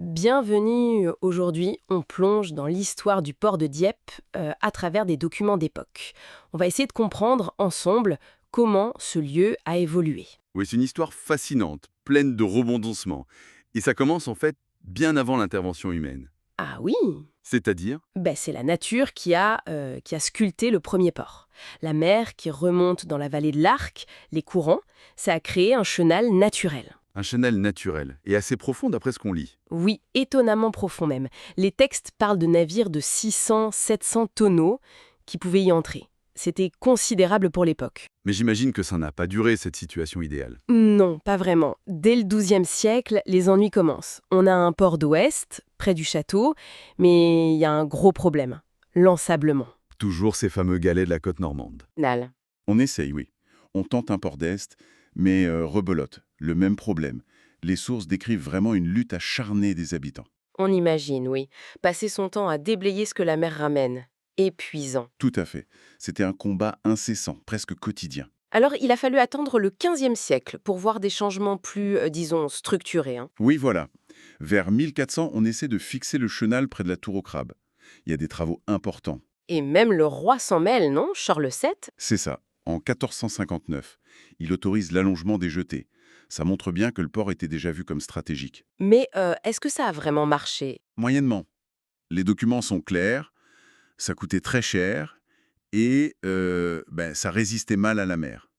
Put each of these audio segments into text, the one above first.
Bienvenue, aujourd'hui, on plonge dans l'histoire du port de Dieppe à travers des documents d'époque. On va essayer de comprendre ensemble comment ce lieu a évolué. Oui, c'est une histoire fascinante, pleine de rebondissements. Et ça commence en fait bien avant l'intervention humaine. Ah oui, C'est-à-dire, c'est la nature qui a sculpté le premier port. La mer qui remonte dans la vallée de l'Arc, les courants, ça a créé un chenal naturel. un canal naturel et assez profond d'après ce qu'on lit. Oui, étonnamment profond même. Les textes parlent de navires de 600-700 tonneaux qui pouvaient y entrer. C'était considérable pour l'époque. Mais j'imagine que ça n'a pas duré, cette situation idéale. Non, pas vraiment. Dès le XIIe siècle, les ennuis commencent. On a un port d'ouest, près du château, mais il y a un gros problème. L'ensablement. Toujours ces fameux galets de la côte normande. Nal. On essaye, oui. On tente un port d'Est, mais rebelote. Le même problème. Les sources décrivent vraiment une lutte acharnée des habitants. On imagine, oui. Passer son temps à déblayer ce que la mer ramène. Épuisant. Tout à fait. C'était un combat incessant, presque quotidien. Alors, il a fallu attendre le XVe siècle pour voir des changements plus, disons, structurés. Oui, voilà. Vers 1400, on essaie de fixer le chenal près de la tour au crabe. Il y a des travaux importants. Et même le roi s'en mêle, non, Charles VII? C'est ça. En 1459, il autorise l'allongement des jetées. Ça montre bien que le port était déjà vu comme stratégique. Mais est-ce que ça a vraiment marché? Moyennement. Les documents sont clairs, ça coûtait très cher et ça résistait mal à la mer.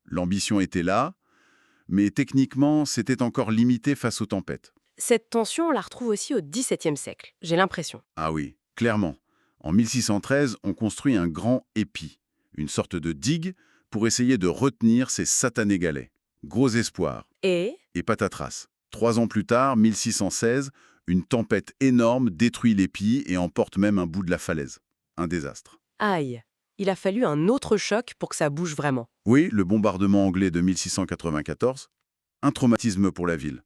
L'ambition était là, mais techniquement, c'était encore limité face aux tempêtes. Cette tension, on la retrouve aussi au XVIIe siècle, j'ai l'impression. Ah oui, clairement. En 1613, on construit un grand épi, une sorte de digue pour essayer de retenir ces satanés galets. Gros espoir. Et Et patatras. 3 ans plus tard, 1616, une tempête énorme détruit l'épi et emporte même un bout de la falaise. Un désastre. aïe, il a fallu un autre choc pour que ça bouge vraiment. Oui, le bombardement anglais de 1694, un traumatisme pour la ville.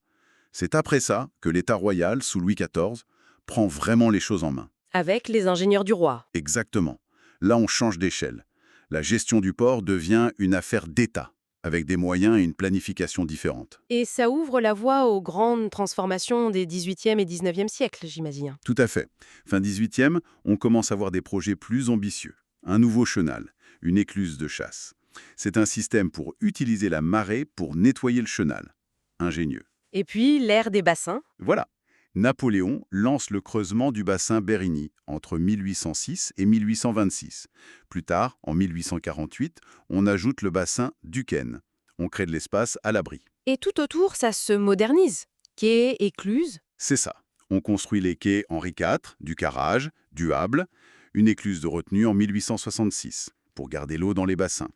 C'est après ça que l'État royal, sous Louis XIV, prend vraiment les choses en main. Avec les ingénieurs du roi. Exactement. Là, on change d'échelle. La gestion du port devient une affaire d'État, avec des moyens et une planification différentes. Et ça ouvre la voie aux grandes transformations des XVIIIe et XIXe siècles, j'imagine. Tout à fait. Fin 18e, on commence à voir des projets plus ambitieux. Un nouveau chenal, une écluse de chasse. C'est un système pour utiliser la marée pour nettoyer le chenal. Ingénieux. Et puis l'ère des bassins. Voilà. Napoléon lance le creusement du bassin Bérigny entre 1806 et 1826. Plus tard, en 1848, on ajoute le bassin Duquesne. On crée de l'espace à l'abri. Et tout autour, ça se modernise. Quais, écluses. C'est ça. On construit les quais Henri IV, du Carrage, du Hable, une écluse de retenue en 1866 pour garder l'eau dans les bassins,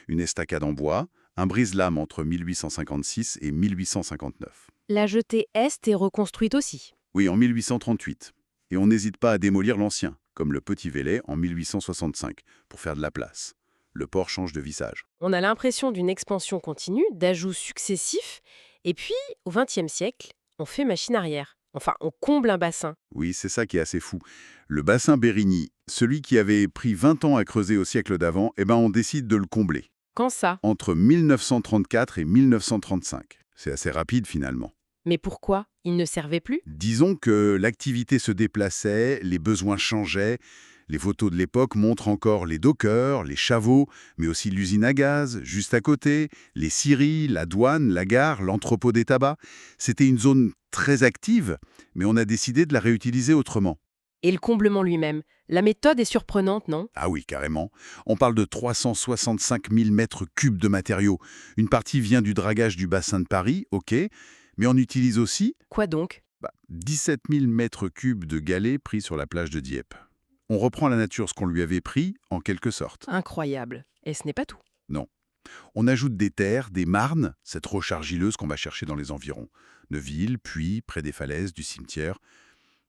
une estacade en bois, un brise-lames entre 1856 et 1859. La jetée est est reconstruite aussi. Oui, en 1838. Et on n'hésite pas à démolir l'ancien, comme le Petit Velay en 1865, pour faire de la place. Le port change de visage. On a l'impression d'une expansion continue, d'ajouts successifs. Et puis, au XXe siècle, on fait machine arrière. Enfin, on comble un bassin. Oui, c'est ça qui est assez fou. Le bassin Bérigny, celui qui avait pris 20 ans à creuser au siècle d'avant, on décide de le combler. Quand ça? Entre 1934 et 1935. C'est assez rapide finalement. Mais pourquoi? Il ne servait plus? Disons que l'activité se déplaçait, les besoins changeaient. Les photos de l'époque montrent encore les dockers, les chavots, mais aussi l'usine à gaz, juste à côté, les scieries, la douane, la gare, l'entrepôt des tabacs. C'était une zone très active, mais on a décidé de la réutiliser autrement. Et le comblement lui-même. La méthode est surprenante, non? Ah oui, carrément. On parle de 365 000 mètres cubes de matériaux. Une partie vient du dragage du bassin de Paris, ok, mais on utilise aussi Quoi donc? 17 000 mètres cubes de galets pris sur la plage de Dieppe. On reprend à la nature ce qu'on lui avait pris, en quelque sorte. Incroyable. Et ce n'est pas tout. Non. On ajoute des terres, des marnes, cette roche argileuse qu'on va chercher dans les environs. Neuville, Puy, près des falaises, du cimetière.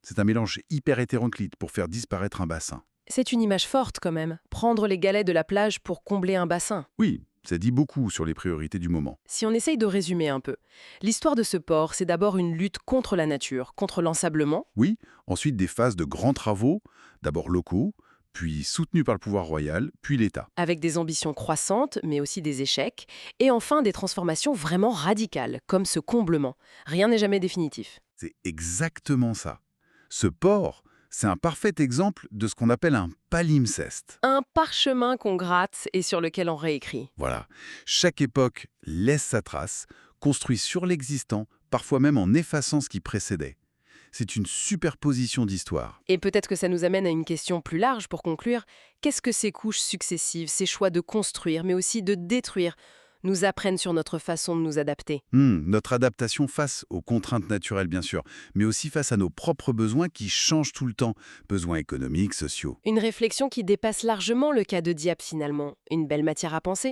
C'est un mélange hyper hétéroclite pour faire disparaître un bassin. C'est une image forte quand même. Prendre les galets de la plage pour combler un bassin. Oui, ça dit beaucoup sur les priorités du moment. Si on essaye de résumer un peu, l'histoire de ce port, c'est d'abord une lutte contre la nature, contre l'ensablement. Oui, ensuite des phases de grands travaux, d'abord locaux, puis soutenus par le pouvoir royal, puis l'État. Avec des ambitions croissantes, mais aussi des échecs, et enfin des transformations vraiment radicales, comme ce comblement. Rien n'est jamais définitif. C'est exactement ça. Ce port, c'est un parfait exemple de ce qu'on appelle un palimpseste. Un parchemin qu'on gratte et sur lequel on réécrit. Voilà. Chaque époque laisse sa trace, construit sur l'existant, parfois même en effaçant ce qui précédait. C'est une superposition d'histoires. Et peut-être que ça nous amène à une question plus large pour conclure. Qu'est-ce que ces couches successives, ces choix de construire, mais aussi de détruire, nous apprennent sur notre façon de nous adapter? Notre adaptation face aux contraintes naturelles, bien sûr, mais aussi face à nos propres besoins qui changent tout le temps, besoins économiques, sociaux. Une réflexion qui dépasse largement le cas de Dieppe finalement. Une belle matière à penser.